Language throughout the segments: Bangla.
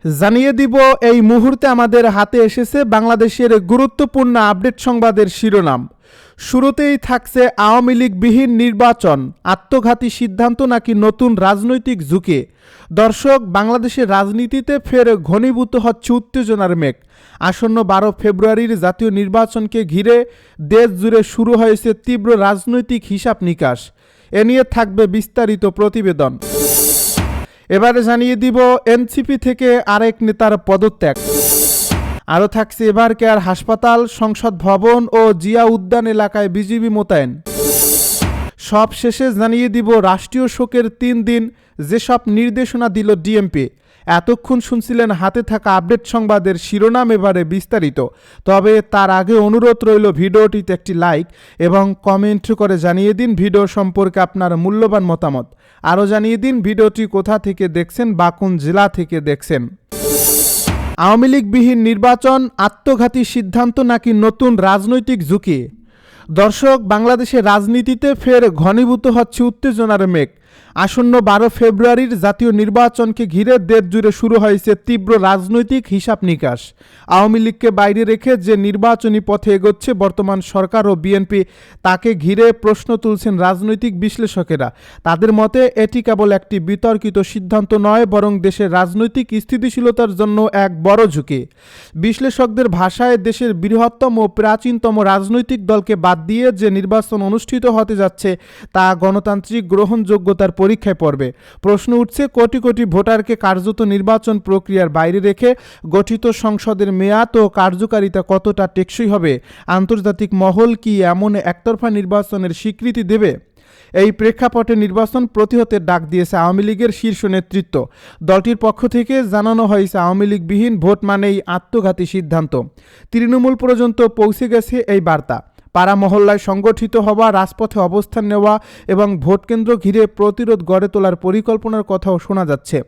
জানিয়ে দিব এই মুহূর্তে আমাদের হাতে এসেছে বাংলাদেশের গুরুত্বপূর্ণ আপডেট সংবাদের শিরোনাম। শুরুতেই থাকছে আওয়ামী লীগবিহীন নির্বাচন, আত্মঘাতী সিদ্ধান্ত নাকি নতুন রাজনৈতিক ঝুঁকি। দর্শক, বাংলাদেশের রাজনীতিতে ফের ঘনীভূত হচ্ছে উত্তেজনার মেঘ। আসন্ন 12 ফেব্রুয়ারির জাতীয় নির্বাচনকে ঘিরে দেশ জুড়ে শুরু হয়েছে তীব্র রাজনৈতিক হিসাব নিকাশ। এ নিয়ে থাকবে বিস্তারিত প্রতিবেদন। এবারে জানিয়ে দিব এনসিপি থেকে আরেক নেতার পদত্যাগ। আরও থাকছে এবার কেয়ার হাসপাতাল, সংসদ ভবন ও জিয়া উদ্যান এলাকায় বিজিবি মোতায়েন। সব শেষে জানিয়ে দিব রাষ্ট্রীয় শোকের 3 দিন যেসব নির্দেশনা দিল ডিএমপি। এতক্ষণ শুনছিলেন হাতে থাকা আপডেট সংবাদের শিরোনাম, এবারে বিস্তারিত। তবে তার আগে অনুরোধ রইল ভিডিওটিতে একটি লাইক এবং কমেন্ট করে জানিয়ে দিন ভিডিও সম্পর্কে আপনার মূল্যবান মতামত। আরও জানিয়ে দিন ভিডিওটি কোথা থেকে দেখছেন বা কোন জেলা থেকে দেখছেন। আওয়ামী লীগবিহীন নির্বাচন, আত্মঘাতী সিদ্ধান্ত নাকি নতুন রাজনৈতিক ঝুঁকি। দর্শক, বাংলাদেশের রাজনীতিতে ফের ঘনীভূত হচ্ছে উত্তেজনার মেঘ। আসন্ন 12 ফেব্রুয়ারির জাতীয় নির্বাচনকে ঘিরে দেশ জুড়ে শুরু হয়েছে তীব্র রাজনৈতিক হিসাব নিকাশ। আওয়ামী লীগকে বাইরে রেখে যে নির্বাচনী পথে এগোচ্ছে বর্তমান সরকার ও বিএনপি, তাকে ঘিরে প্রশ্ন তুলছেন রাজনৈতিক বিশ্লেষকেরা। তাদের মতে এটি কেবল একটি বিতর্কিত সিদ্ধান্ত নয়, বরং দেশের রাজনৈতিক স্থিতিশীলতার জন্য এক বড় ঝুঁকি। বিশ্লেষকদের ভাষায় দেশের বৃহত্তম ও প্রাচীনতম রাজনৈতিক দলকে বাদ দিয়ে যে নির্বাচন অনুষ্ঠিত হতে যাচ্ছে তা গণতান্ত্রিক গ্রহণযোগ্যতার পরীক্ষায় পড়বে। প্রশ্ন উঠছে, কোটি কোটি ভোটারকে কার্যত নির্বাচন প্রক্রিয়ার বাইরে রেখে গঠিত সংসদের মেয়াদ ও কার্যকারিতা কতটা টেকসই হবে? আন্তর্জাতিক মহল কি এমন একতরফা নির্বাচনের স্বীকৃতি দেবে? এই প্রেক্ষাপটে নির্বাচন প্রতিহতের ডাক দিয়েছে আওয়ামী লীগের শীর্ষ নেতৃত্ব। দলটির পক্ষ থেকে জানানো হয়েছে আওয়ামী লীগবিহীন ভোট মানেই আত্মঘাতী সিদ্ধান্ত। তৃণমূল পর্যন্ত পৌঁছে গেছে এই বার্তা। পাড়া মহল্লায় সংগঠিত হওয়া, রাজপথে অবস্থান নেওয়া এবং ভোটকেন্দ্র ঘিরে প্রতিরোধ গড়ে তোলার পরিকল্পনার কথাও শোনা যাচ্ছে।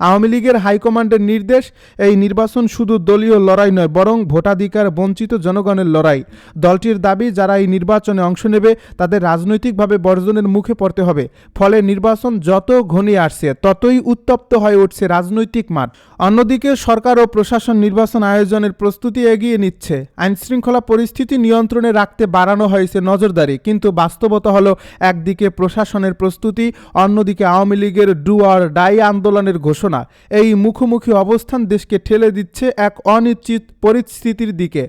আওয়ামী লীগের হাইকমান্ডের নির্দেশ, এই নির্বাচন শুধু দলীয় লড়াই নয়, বরং ভোটাধিকার বঞ্চিত জনগণের লড়াই। দলটির দাবি, যারা এই নির্বাচনে অংশ নেবে তাদের রাজনৈতিকভাবে বর্জনের মুখে পড়তে হবে। ফলে নির্বাচন যত ঘনিয়ে আসছে ততই উত্তপ্ত হয়ে উঠছে রাজনৈতিক মাঠ। অন্যদিকে সরকার ও প্রশাসন নির্বাচন আয়োজনের প্রস্তুতি এগিয়ে নিচ্ছে। আইনশৃঙ্খলা পরিস্থিতি নিয়ন্ত্রণে রাখতে বাড়ানো হয়েছে নজরদারি, কিন্তু বাস্তবতা হলো একদিকে প্রশাসনের প্রস্তুতি, অন্যদিকে আওয়ামী লীগের ডু অর ডাই আন্দোলনের ঘোষণা। এই মুখোমুখি অবস্থান দেশকে ঠেলে দিচ্ছে এক অনিশ্চিত পরিস্থিতির দিকে।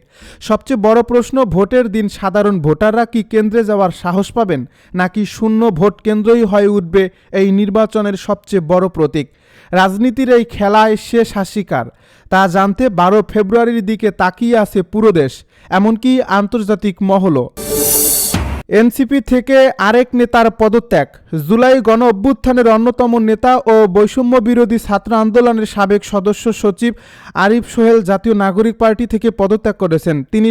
সবচেয়ে বড় প্রশ্ন, ভোটের দিন সাধারণ ভোটাররা কি কেন্দ্রে যাওয়ার সাহস পাবেন, নাকি শূন্য ভোট কেন্দ্রই হয়ে উঠবে এই নির্বাচনের সবচেয়ে বড় প্রতীক? রাজনীতির এই খেলায় শেষ হাসিকার তা জানতে 12 ফেব্রুয়ারির দিকে তাকিয়ে আছে পুরো দেশ, এমনকি আন্তর্জাতিক মহলও। এনসিপি থেকে আরেক নেতার পদত্যাগ। জুলাই গণ অভ্যুত্থানের অন্যতম নেতা ও বৈষম্য বিরোধী ছাত্র আন্দোলনের সাবেক সদস্য সচিব আরিফ সোহেল জাতীয় নাগরিক পার্টি থেকে পদত্যাগ করেছেন। তিনি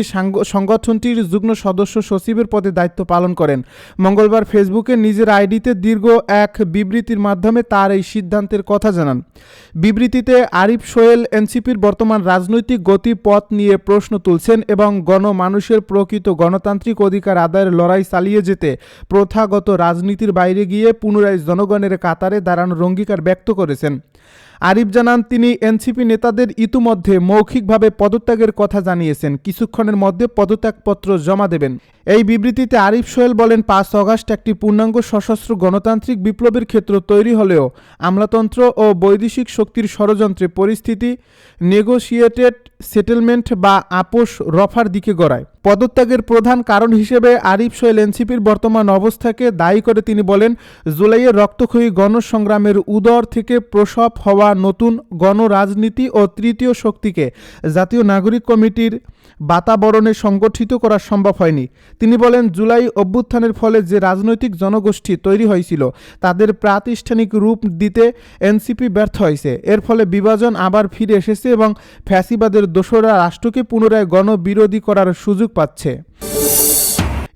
সংগঠনটির যুগ্ম সদস্য সচিবের পদে দায়িত্ব পালন করেন। মঙ্গলবার ফেসবুকে নিজের আইডিতে দীর্ঘ এক বিবৃতির মাধ্যমে তার এই সিদ্ধান্তের কথা জানান। বিবৃতিতে আরিফ সোহেল এনসিপির বর্তমান রাজনৈতিক গতিপথ নিয়ে প্রশ্ন তুলছেন এবং গণমানুষের প্রকৃত গণতান্ত্রিক অধিকার আদায়ের লড়াই চালিয়ে যেতে প্রথাগত রাজনীতির বাইরে গিয়ে পুনরায় জনগণের কাতারে দাঁড়ানোর অঙ্গীকার ব্যক্ত করেছেন। আরিফ জানান, তিনি এনসিপি নেতাদের ইতিমধ্যে মৌখিকভাবে পদত্যাগের কথা জানিয়েছেন, কিছুক্ষণের মধ্যে পদত্যাগপত্র জমা দেবেন। এই বিবৃতিতে আরিফ সোহেল বলেন, 5 অগাস্ট একটি পূর্ণাঙ্গ সশস্ত্র গণতান্ত্রিক বিপ্লবের ক্ষেত্র তৈরি হলেও আমলাতন্ত্র ও বৈদেশিক শক্তির ষড়যন্ত্রে পরিস্থিতি নেগোশিয়েটেড সেটেলমেন্ট বা আপোষ রফার দিকে গড়ায়। পদত্যাগের প্রধান কারণ হিসেবে আরিফ সোহেল এনসিপির বর্তমান অবস্থাকে দায়ী করে তিনি বলেন, জুলাইয়ের রক্তক্ষয়ী গণসংগ্রামের উদর থেকে প্রসব হওয়া নতুন গণরাজনীতি ও তৃতীয় শক্তিকে জাতীয় নাগরিক কমিটির বাতাবরণে সংগঠিত করা সম্ভব হয়নি। তিনি বলেন, জুলাই অভ্যুত্থানের ফলে যে রাজনৈতিক জনগোষ্ঠী তৈরি হয়েছিল তাদের প্রাতিষ্ঠানিক রূপ দিতে এনসিপি ব্যর্থ হয়েছে। এর ফলে বিভাজন আবার ফিরে এসেছে এবং ফ্যাসিবাদের দোসরা রাষ্ট্রকে পুনরায় গণবিরোধী করার সুযোগ পাচ্ছে।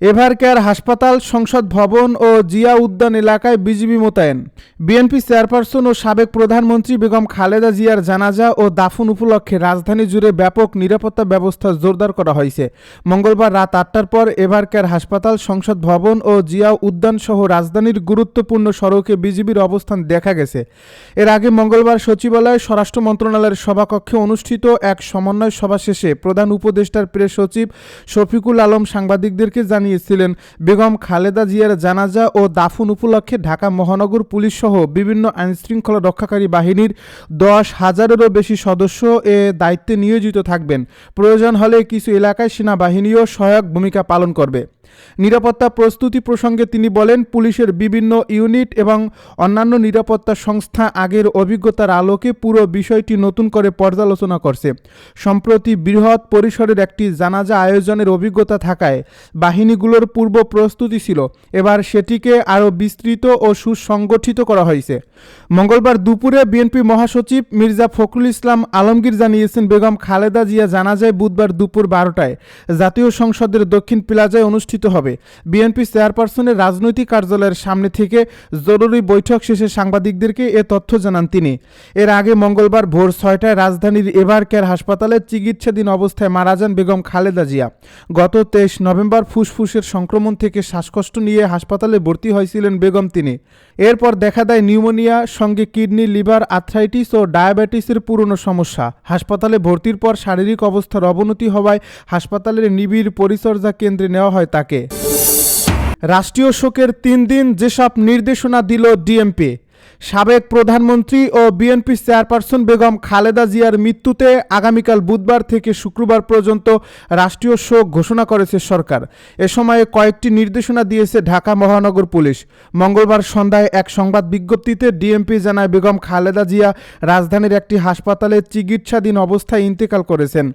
এভারকেয়ার হাসপাতাল, সংসদ ভবন ও জিয়া উদ্যান এলাকায় বিজিবি মোতায়েন। বিএনপি চেয়ারপারসন ও সাবেক প্রধানমন্ত্রী বেগম খালেদা জিয়ার জানাজা ও দাফন উপলক্ষে রাজধানী জুড়ে ব্যাপক নিরাপত্তা ব্যবস্থা জোরদার করা হয়েছে। মঙ্গলবার রাত 8টার পর এভারকেয়ার হাসপাতাল, সংসদ ভবন ও জিয়া উদ্যান সহ রাজধানীর গুরুত্বপূর্ণ সড়কে বিজিবির অবস্থান দেখা গেছে। এর আগে মঙ্গলবার সচিবালয়ে স্বরাষ্ট্র মন্ত্রণালয়ের সভাকক্ষে অনুষ্ঠিত এক সমন্বয় সভা শেষে প্রধান উপদেষ্টার প্রেস সচিব শফিকুল আলম সাংবাদিকদেরকে জানিয়েছিলেন, বেগম খালেদা জিয়ার জানাজা ও দাফন উপলক্ষে ঢাকা মহানগর পুলিশ সহ বিভিন্ন আইনশৃঙ্খলা রক্ষাকারী বাহিনীর 10,000-এরও বেশি সদস্য এ দায়িত্বে নিয়োজিত থাকবেন। প্রয়োজন হলে কিছু এলাকায় সেনাবাহিনীও সহায়ক ভূমিকা পালন করবে। নিরাপত্তা প্রস্তুতি প্রসঙ্গে তিনি বলেন, পুলিশের বিভিন্ন ইউনিট এবং অন্যান্য নিরাপত্তা সংস্থা আগের অভিজ্ঞতার আলোকে পুরো বিষয়টি নতুন করে পর্যালোচনা করছে। সম্প্রতি বৃহৎ পরিসরের একটি জানাজা আয়োজনের অভিজ্ঞতা থাকায় বাহিনীগুলোর পূর্ব প্রস্তুতি ছিল, এবার সেটিকে আরও বিস্তৃত ও সুসংগঠিত করা হয়েছে। মঙ্গলবার দুপুরে বিএনপি মহাসচিব মির্জা ফখরুল ইসলাম আলমগীর জানিয়েছেন, বেগম খালেদা জিয়া জানাজায় বুধবার দুপুর 12টায় জাতীয় সংসদের দক্ষিণ প্লাজায় অনুষ্ঠিত হবে। বিএনপি চেয়ারপারসনের রাজনৈতিক কার্যালয়ের সামনে থেকে জরুরি বৈঠক শেষে সাংবাদিকদেরকে এ তথ্য জানান তিনি। এর আগে মঙ্গলবার ভোর 6টায় রাজধানীর এভারকেয়ার হাসপাতালে চিকিৎসাধীন অবস্থায় মারা যান বেগম খালেদা জিয়া। গত 23 নভেম্বর ফুসফুসের সংক্রমণ থেকে শ্বাসকষ্ট নিয়ে হাসপাতালে ভর্তি হয়েছিলেন বেগম তিনি। এরপর দেখা দেয় নিউমোনিয়া, সঙ্গে কিডনি, লিভার, আর্থ্রাইটিস ও ডায়াবেটিসের পুরনো সমস্যা। হাসপাতালে ভর্তির পর শারীরিক অবস্থার অবনতি হওয়ায় হাসপাতালের নিবিড় পরিচর্যা কেন্দ্রে নেওয়া হয় তাকে। রাষ্ট্রীয় শোকের 3 দিন যেসব নির্দেশনা দিল ডিএমপি। সাবেক প্রধানমন্ত্রী ও বিএনপি চেয়ারপারসন বেগম খালেদা জিয়ার মৃত্যুতে আগামীকাল বুধবার থেকে শুক্রবার পর্যন্ত রাষ্ট্রীয় শোক ঘোষণা করেছে সরকার। এ সময়ে কয়েকটি নির্দেশনা দিয়েছে ঢাকা মহানগর পুলিশ। মঙ্গলবার সন্ধ্যায় এক সংবাদ বিজ্ঞপ্তিতে ডিএমপি জানায়, বেগম খালেদা জিয়া রাজধানীর একটি হাসপাতালে চিকিৎসাধীন অবস্থায় ইন্তেকাল করেছেন।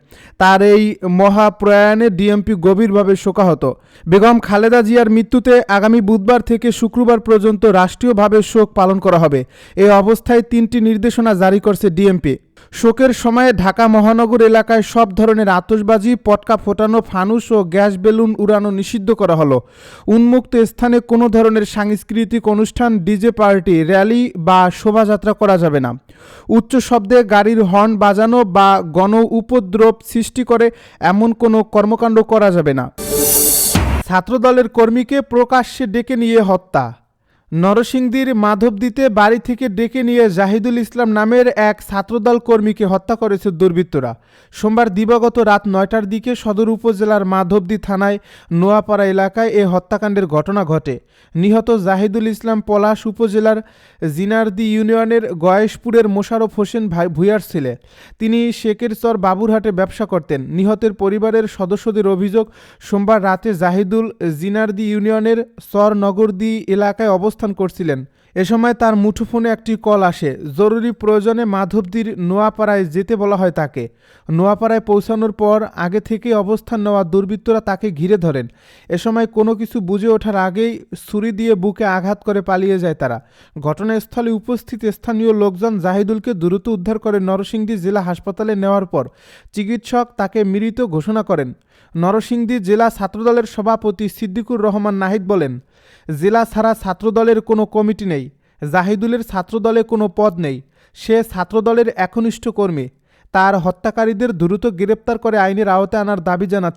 তার এই মহাপ্রয়াণে ডিএমপি গভীরভাবে শোকাহত। বেগম খালেদা জিয়ার মৃত্যুতে আগামী বুধবার থেকে শুক্রবার পর্যন্ত রাষ্ট্রীয়ভাবে শোক পালন করা হবে। এই অবস্থায় 3টি নির্দেশনা জারি করছে ডিএমপি। শোকের সময়ে ঢাকা মহানগর এলাকায় সব ধরনের আতশবাজি, পটকা ফোটানো, ফানুস ও গ্যাস বেলুন উড়ানো নিষিদ্ধ করা হলো। উন্মুক্ত স্থানে কোনো ধরনের সাংস্কৃতিক অনুষ্ঠান, ডিজে পার্টি, র্যালি বা শোভাযাত্রা করা যাবে না। উচ্চ শব্দে গাড়ির হর্ন বাজানো বা গণ উপদ্রব সৃষ্টি করে এমন কোনো কর্মকাণ্ড করা যাবে না। ছাত্রদলের কর্মীকে প্রকাশ্যে ডেকে নিয়ে হত্যা। নরসিংদীর মাধবদীতে বাড়ি থেকে ডেকে নিয়ে জাহিদুল ইসলাম নামের এক ছাত্রদল কর্মীকে হত্যা করেছে দুর্বৃত্তরা। সোমবার দিবাগত রাত 9টার দিকে সদর উপজেলার মাধবদী থানায় নোয়াপাড়া এলাকায় এ হত্যাকাণ্ডের ঘটনা ঘটে। নিহত জাহিদুল ইসলাম পলাশ উপজেলার জিনারদি ইউনিয়নের গয়েশপুরের মোশাররফ হোসেন ভূঁইয়ার ছেলে। তিনি শেখেরচর বাবুরহাটে ব্যবসা করতেন। নিহতের পরিবারের সদস্যদের অভিযোগ, সোমবার রাতে জাহিদুল জিনারদি ইউনিয়নের চরনগরদি এলাকায় অবস্থান করছিলেন। এ সময় তার মুঠোফোনে একটি কল আসে। জরুরি প্রয়োজনে মাধবদীর নোয়াপাড়ায় যেতে বলা হয় তাকে। নোয়াপাড়ায় পৌঁছানোর পর আগে থেকেই অবস্থান নেওয়া দুর্বৃত্তরা তাকে ঘিরে ধরেন। এ সময় কোনো কিছু বুঝে ওঠার আগেই ছুরি দিয়ে বুকে আঘাত করে পালিয়ে যায় তারা। ঘটনাস্থলে উপস্থিত স্থানীয় লোকজন জাহিদুলকে দ্রুত উদ্ধার করে নরসিংদী জেলা হাসপাতালে নেওয়ার পর চিকিৎসক তাকে মৃত ঘোষণা করেন। নরসিংদী জেলা ছাত্রদলের সভাপতি সিদ্দিকুর রহমান নাহিদ বলেন, জেলা ছাড়া ছাত্রদলের কোনো কমিটি নেই। জাহিদুলের ছাত্রদলে কোনো পদ নেই। সে ছাত্রদলের একনিষ্ঠ কর্মী। তার হত্যাকারীদের দ্রুত গ্রেপ্তার করে আইনের আওতায় আনার দাবি জানাচ্ছে।